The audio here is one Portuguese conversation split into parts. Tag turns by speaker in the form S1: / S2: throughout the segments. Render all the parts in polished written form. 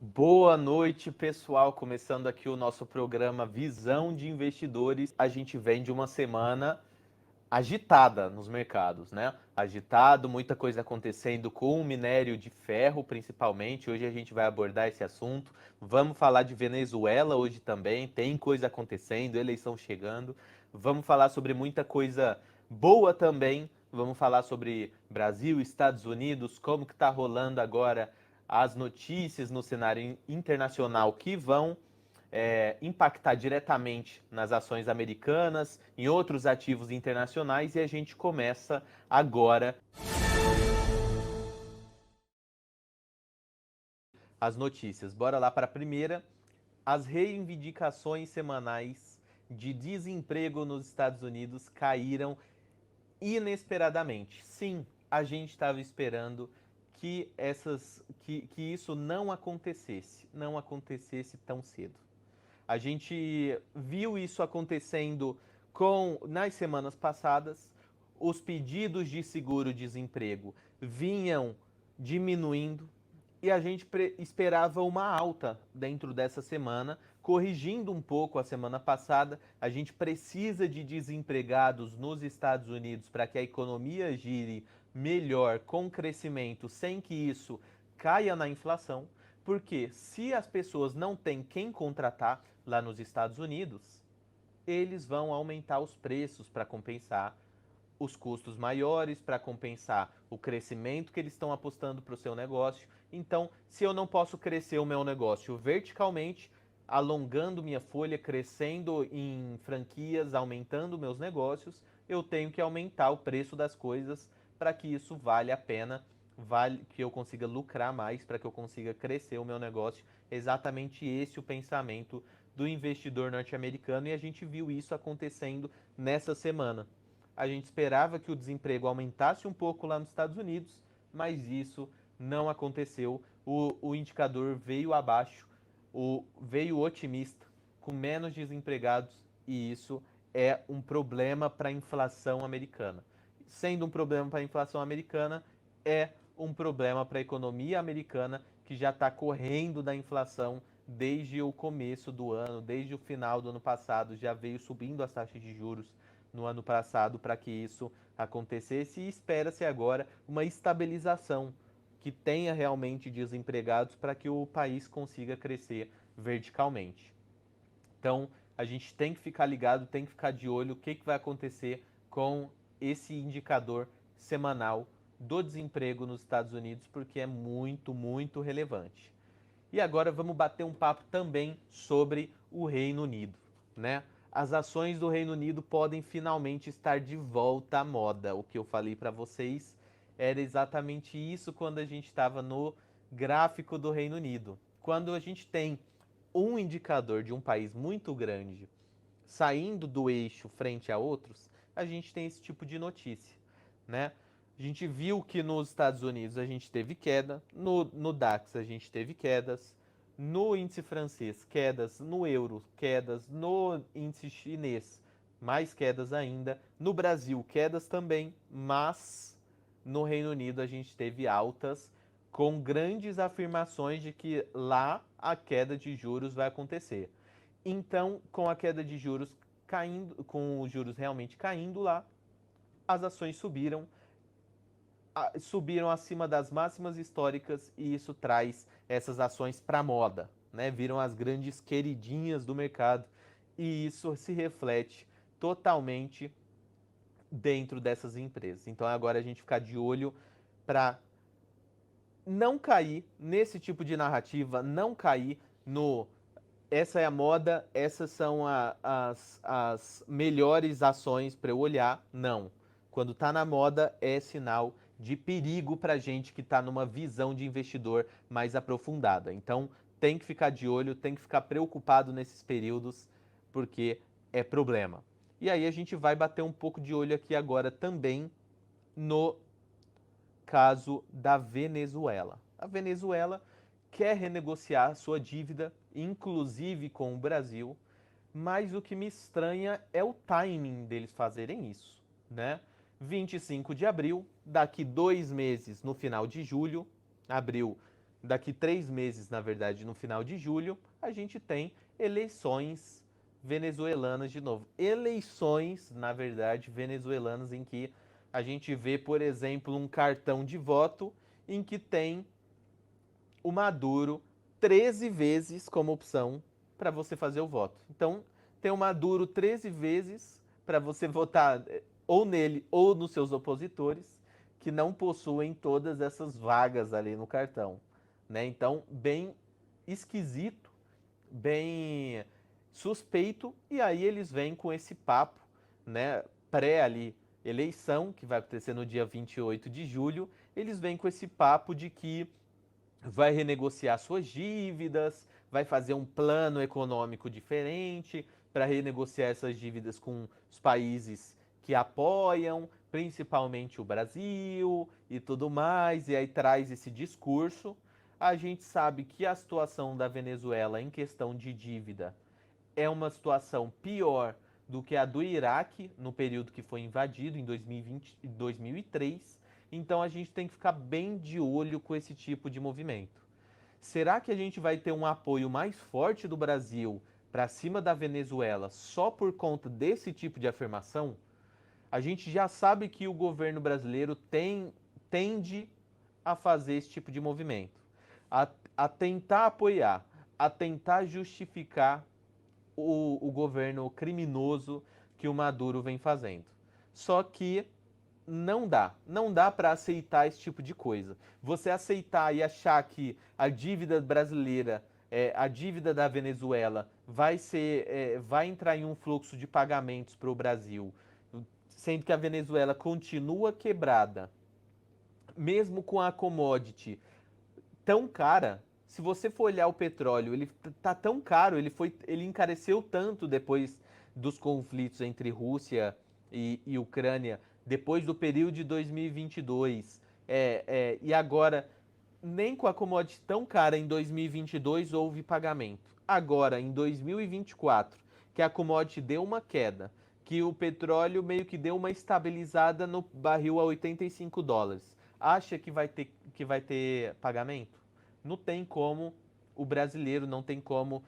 S1: Boa noite, pessoal. Começando aqui o nosso programa Visão de Investidores. A gente vem de uma semana agitada nos mercados, né? Agitado, muita coisa acontecendo com o minério de ferro, principalmente. Hoje a gente vai abordar esse assunto. Vamos falar de Venezuela hoje também. Tem coisa acontecendo, eleição chegando. Vamos falar sobre muita coisa boa também. Vamos falar sobre Brasil, Estados Unidos, como que tá rolando agora as notícias no cenário internacional que vão impactar diretamente nas ações americanas, em outros ativos internacionais, e a gente começa agora as notícias. Bora lá para a primeira. As reivindicações semanais de desemprego nos Estados Unidos caíram inesperadamente. Sim, a gente estava esperando que isso não acontecesse tão cedo. A gente viu isso acontecendo nas semanas passadas. Os pedidos de seguro-desemprego vinham diminuindo e a gente esperava uma alta dentro dessa semana, corrigindo um pouco a semana passada. A gente precisa de desempregados nos Estados Unidos para que a economia gire melhor, com crescimento, sem que isso caia na inflação. Porque se as pessoas não têm quem contratar lá nos Estados Unidos, eles vão aumentar os preços para compensar os custos maiores, para compensar o crescimento que eles estão apostando para o seu negócio. Então, se eu não posso crescer o meu negócio verticalmente, alongando minha folha, crescendo em franquias, aumentando meus negócios, eu tenho que aumentar o preço das coisas para que isso valha a pena, que eu consiga lucrar mais, para que eu consiga crescer o meu negócio. Exatamente esse o pensamento do investidor norte-americano, e a gente viu isso acontecendo nessa semana. A gente esperava que o desemprego aumentasse um pouco lá nos Estados Unidos, mas isso não aconteceu. O indicador veio abaixo, veio otimista, com menos desempregados, e isso é um problema para a inflação americana. Sendo um problema para a inflação americana, é um problema para a economia americana, que já está correndo da inflação desde o começo do ano, desde o final do ano passado, já veio subindo as taxas de juros no ano passado para que isso acontecesse, e espera-se agora uma estabilização, que tenha realmente desempregados para que o país consiga crescer verticalmente. Então, a gente tem que ficar ligado, tem que ficar de olho o que vai acontecer com esse indicador semanal do desemprego nos Estados Unidos, porque é muito, muito relevante. E agora vamos bater um papo também sobre o Reino Unido, né? As ações do Reino Unido podem finalmente estar de volta à moda. O que eu falei para vocês era exatamente isso quando a gente estava no gráfico do Reino Unido. Quando a gente tem um indicador de um país muito grande saindo do eixo frente a outros, a gente tem esse tipo de notícia, né? A gente viu que nos Estados Unidos a gente teve queda, no DAX a gente teve quedas, no índice francês quedas, no euro quedas, no índice chinês mais quedas ainda, no Brasil quedas também, mas no Reino Unido a gente teve altas com grandes afirmações de que lá a queda de juros vai acontecer. Então, com a queda de juros caindo, com os juros realmente caindo lá, as ações subiram acima das máximas históricas, e isso traz essas ações para moda, né? Viram as grandes queridinhas do mercado, e isso se reflete totalmente dentro dessas empresas. Então agora a gente ficar de olho para não cair nesse tipo de narrativa, não cair no essa é a moda, essas são as melhores ações para eu olhar. Não. Quando está na moda, é sinal de perigo para gente que está numa visão de investidor mais aprofundada. Então, tem que ficar de olho, tem que ficar preocupado nesses períodos, porque é problema. E aí a gente vai bater um pouco de olho aqui agora também no caso da Venezuela. A Venezuela quer renegociar sua dívida, inclusive com o Brasil, mas o que me estranha é o timing deles fazerem isso, né? 25 de abril, daqui 2 meses, no final de julho, abril daqui 3 meses, na verdade, no final de julho, a gente tem eleições venezuelanas de novo. Eleições, na verdade, venezuelanas em que a gente vê, por exemplo, um cartão de voto em que tem o Maduro 13 vezes como opção para você fazer o voto. Então, tem o Maduro 13 vezes para você votar ou nele ou nos seus opositores que não possuem todas essas vagas ali no cartão, né? Então, bem esquisito, bem suspeito, e aí eles vêm com esse papo, né, pré ali eleição, que vai acontecer no dia 28 de julho, eles vêm com esse papo de que vai renegociar suas dívidas, vai fazer um plano econômico diferente para renegociar essas dívidas com os países que apoiam, principalmente o Brasil e tudo mais, e aí traz esse discurso. A gente sabe que a situação da Venezuela em questão de dívida é uma situação pior do que a do Iraque no período que foi invadido em 2020 e 2003. Então a gente tem que ficar bem de olho com esse tipo de movimento. Será que a gente vai ter um apoio mais forte do Brasil para cima da Venezuela só por conta desse tipo de afirmação? A gente já sabe que o governo brasileiro tende a fazer esse tipo de movimento, a tentar apoiar, a tentar justificar o governo criminoso que o Maduro vem fazendo. Só que não dá para aceitar esse tipo de coisa. Você aceitar e achar que a dívida brasileira, a dívida da Venezuela vai entrar em um fluxo de pagamentos para o Brasil, sendo que a Venezuela continua quebrada, mesmo com a commodity tão cara. Se você for olhar o petróleo, ele tá tão caro, ele encareceu tanto depois dos conflitos entre Rússia e Ucrânia, depois do período de 2022. E agora, nem com a commodity tão cara em 2022 houve pagamento. Agora, em 2024, que a commodity deu uma queda, que o petróleo meio que deu uma estabilizada no barril a US$ 85. Acha que vai ter pagamento? Não tem como o brasileiro, não tem como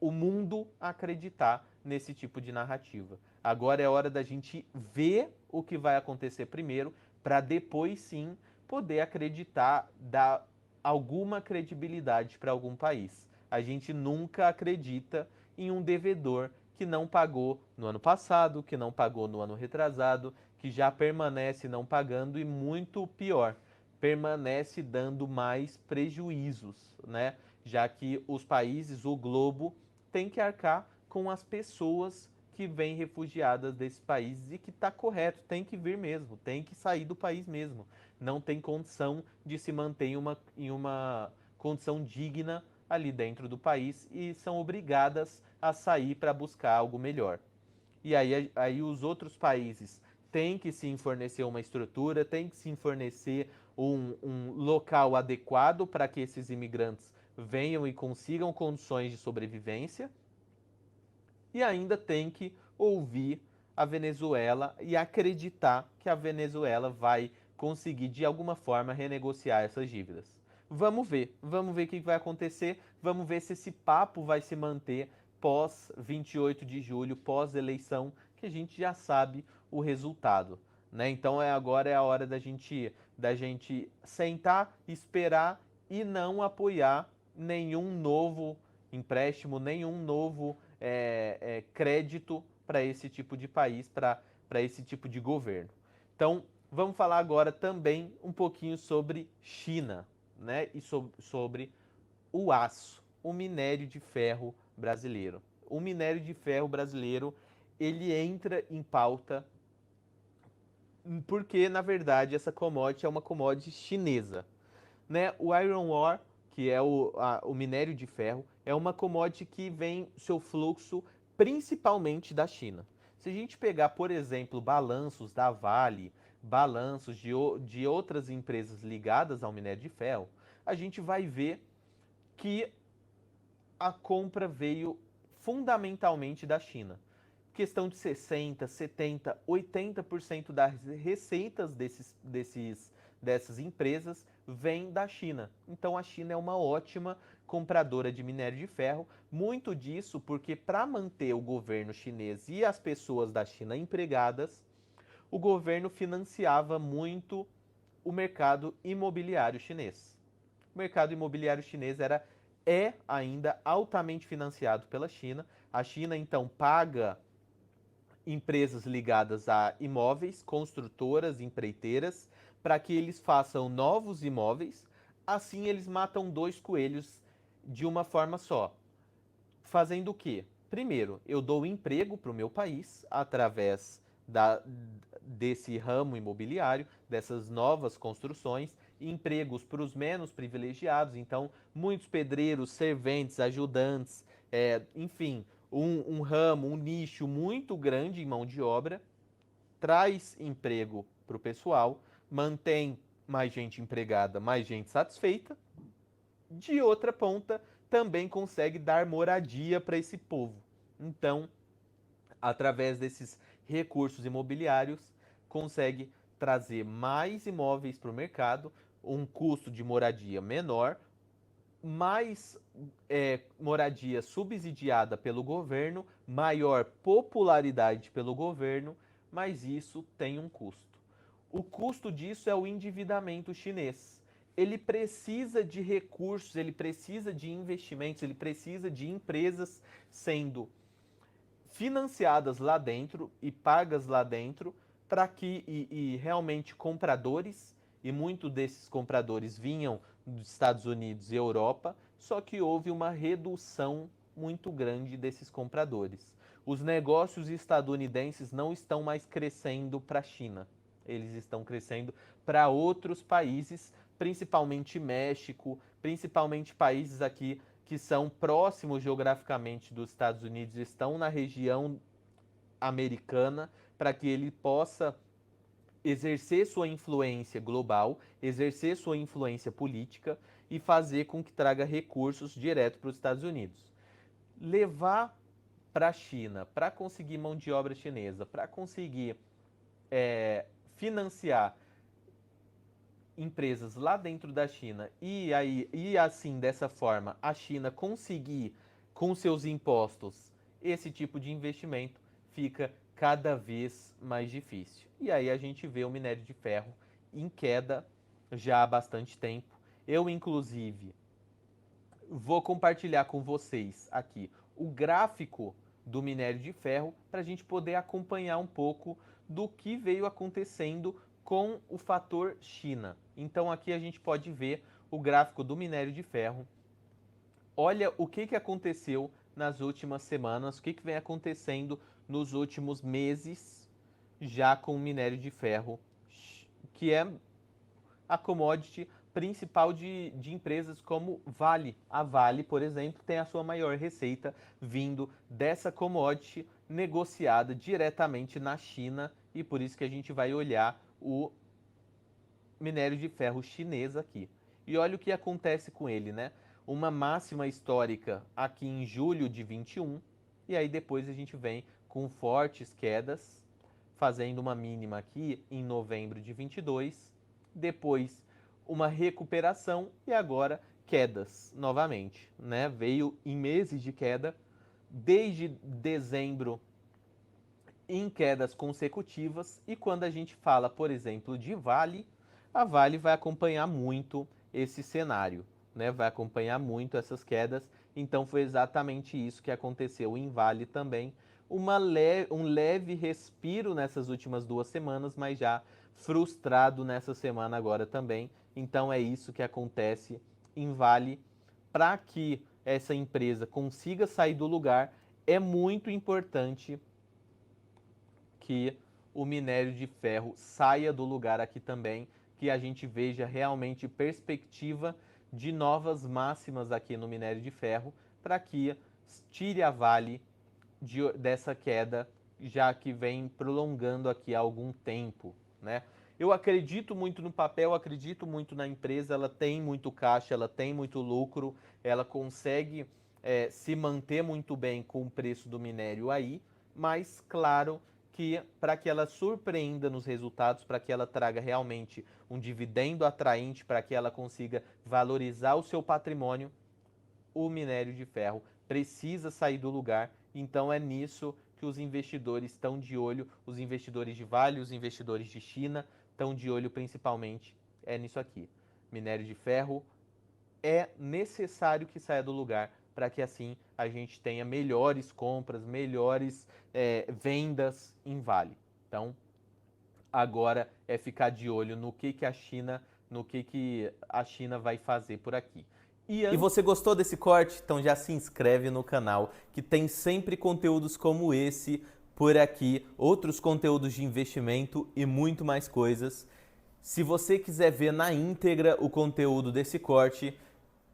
S1: o mundo acreditar nesse tipo de narrativa. Agora é hora da gente ver o que vai acontecer primeiro, para depois sim poder acreditar, dar alguma credibilidade para algum país. A gente nunca acredita em um devedor que não pagou no ano passado, que não pagou no ano retrasado, que já permanece não pagando e muito pior, permanece dando mais prejuízos, né? Já que os países, o globo, tem que arcar com as pessoas que vêm refugiadas desses países e que está correto, tem que vir mesmo, tem que sair do país mesmo. Não tem condição de se manter em uma condição digna ali dentro do país e são obrigadas a sair para buscar algo melhor. E aí os outros países têm que sim fornecer uma estrutura, têm que sim fornecer um local adequado para que esses imigrantes venham e consigam condições de sobrevivência, e ainda tem que ouvir a Venezuela e acreditar que a Venezuela vai conseguir de alguma forma renegociar essas dívidas. Vamos ver o que vai acontecer, vamos ver se esse papo vai se manter pós 28 de julho, pós eleição, que a gente já sabe o resultado, né? Então agora é a hora da gente sentar, esperar e não apoiar nenhum novo empréstimo, nenhum novo crédito para esse tipo de país, para esse tipo de governo. Então, vamos falar agora também um pouquinho sobre China, né? E sobre o aço, o minério de ferro brasileiro. O minério de ferro brasileiro, ele entra em pauta porque, na verdade, essa commodity é uma commodity chinesa, né? O iron ore, que é o minério de ferro, é uma commodity que vem seu fluxo principalmente da China. Se a gente pegar, por exemplo, balanços da Vale, balanços de outras empresas ligadas ao minério de ferro, a gente vai ver que a compra veio fundamentalmente da China. Questão de 60, 70, 80% das receitas dessas empresas vem da China. Então a China é uma ótima compradora de minério de ferro, muito disso porque para manter o governo chinês e as pessoas da China empregadas, o governo financiava muito o mercado imobiliário chinês. O mercado imobiliário chinês é ainda altamente financiado pela China. A China então paga empresas ligadas a imóveis, construtoras, empreiteiras, para que eles façam novos imóveis. Assim eles matam dois coelhos de uma forma só. Fazendo o quê? Primeiro, eu dou emprego para o meu país através desse ramo imobiliário, dessas novas construções, empregos para os menos privilegiados. Então, muitos pedreiros, serventes, ajudantes, enfim, um ramo, um nicho muito grande em mão de obra, traz emprego para o pessoal, mantém mais gente empregada, mais gente satisfeita. De outra ponta, também consegue dar moradia para esse povo. Então, através desses recursos imobiliários, consegue trazer mais imóveis para o mercado, um custo de moradia menor, mais moradia subsidiada pelo governo, maior popularidade pelo governo, mas isso tem um custo. O custo disso é o endividamento chinês. Ele precisa de recursos, ele precisa de investimentos, ele precisa de empresas sendo financiadas lá dentro e pagas lá dentro para que realmente compradores, e muitos desses compradores vinham dos Estados Unidos e Europa, só que houve uma redução muito grande desses compradores. Os negócios estadunidenses não estão mais crescendo para a China, eles estão crescendo para outros países, principalmente México, principalmente países aqui que são próximos geograficamente dos Estados Unidos, estão na região americana, para que ele possa exercer sua influência global, exercer sua influência política e fazer com que traga recursos direto para os Estados Unidos. Levar para a China, para conseguir mão de obra chinesa, para conseguir financiar empresas lá dentro da China e assim dessa forma a China conseguir com seus impostos esse tipo de investimento fica cada vez mais difícil. E aí a gente vê o minério de ferro em queda já há bastante tempo. Eu inclusive vou compartilhar com vocês aqui o gráfico do minério de ferro para a gente poder acompanhar um pouco do que veio acontecendo com o fator China. Então aqui a gente pode ver o gráfico do minério de ferro. Olha o que aconteceu nas últimas semanas, o que vem acontecendo nos últimos meses já com o minério de ferro, que é a commodity principal de empresas como Vale. A Vale, por exemplo, tem a sua maior receita vindo dessa commodity negociada diretamente na China e por isso que a gente vai olhar o minério de ferro chinês aqui. E olha o que acontece com ele, né? Uma máxima histórica aqui em julho de 21, e aí depois a gente vem com fortes quedas, fazendo uma mínima aqui em novembro de 22, depois uma recuperação e agora quedas novamente, né? Veio em meses de queda, desde dezembro em quedas consecutivas, e quando a gente fala, por exemplo, de Vale, a Vale vai acompanhar muito esse cenário, né? Vai acompanhar muito essas quedas. Então foi exatamente isso que aconteceu em Vale também. Um leve respiro nessas últimas 2 semanas, mas já frustrado nessa semana agora também. Então é isso que acontece em Vale. Para que essa empresa consiga sair do lugar, é muito importante que o minério de ferro saia do lugar aqui também, que a gente veja realmente perspectiva de novas máximas aqui no minério de ferro, para que tire a Vale dessa queda, já que vem prolongando aqui há algum tempo, né? Eu acredito muito no papel, acredito muito na empresa, ela tem muito caixa, ela tem muito lucro, ela consegue se manter muito bem com o preço do minério aí, mas claro que para que ela surpreenda nos resultados, para que ela traga realmente um dividendo atraente, para que ela consiga valorizar o seu patrimônio, o minério de ferro precisa sair do lugar. Então é nisso que os investidores estão de olho, os investidores de Vale, os investidores de China estão de olho principalmente nisso aqui. Minério de ferro é necessário que saia do lugar para que assim a gente tenha melhores compras, melhores vendas em Vale. Então, agora é ficar de olho no que a China, no que a China vai fazer por aqui. E você gostou desse corte? Então já se inscreve no canal, que tem sempre conteúdos como esse por aqui, outros conteúdos de investimento e muito mais coisas. Se você quiser ver na íntegra o conteúdo desse corte,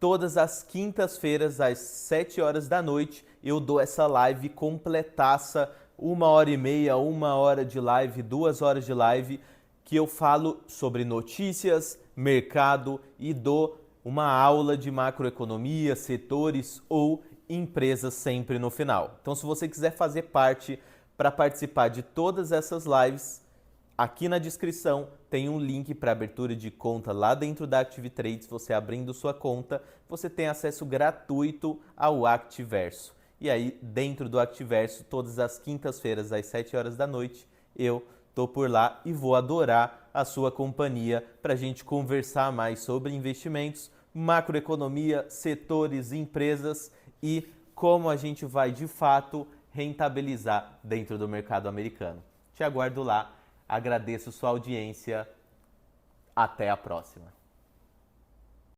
S1: todas as quintas-feiras, às 7 horas da noite, eu dou essa live completaça, 1h30, 1 hora de live, 2 horas de live, que eu falo sobre notícias, mercado e dou uma aula de macroeconomia, setores ou empresas sempre no final. Então, se você quiser fazer parte para participar de todas essas lives, aqui na descrição tem um link para abertura de conta lá dentro da Active Trades. Você abrindo sua conta, você tem acesso gratuito ao Activerso. E aí, dentro do Activerso, todas as quintas-feiras, às 7 horas da noite, eu tô por lá e vou adorar a sua companhia para a gente conversar mais sobre investimentos, macroeconomia, setores, empresas e como a gente vai, de fato, rentabilizar dentro do mercado americano. Te aguardo lá. Agradeço sua audiência. Até a próxima.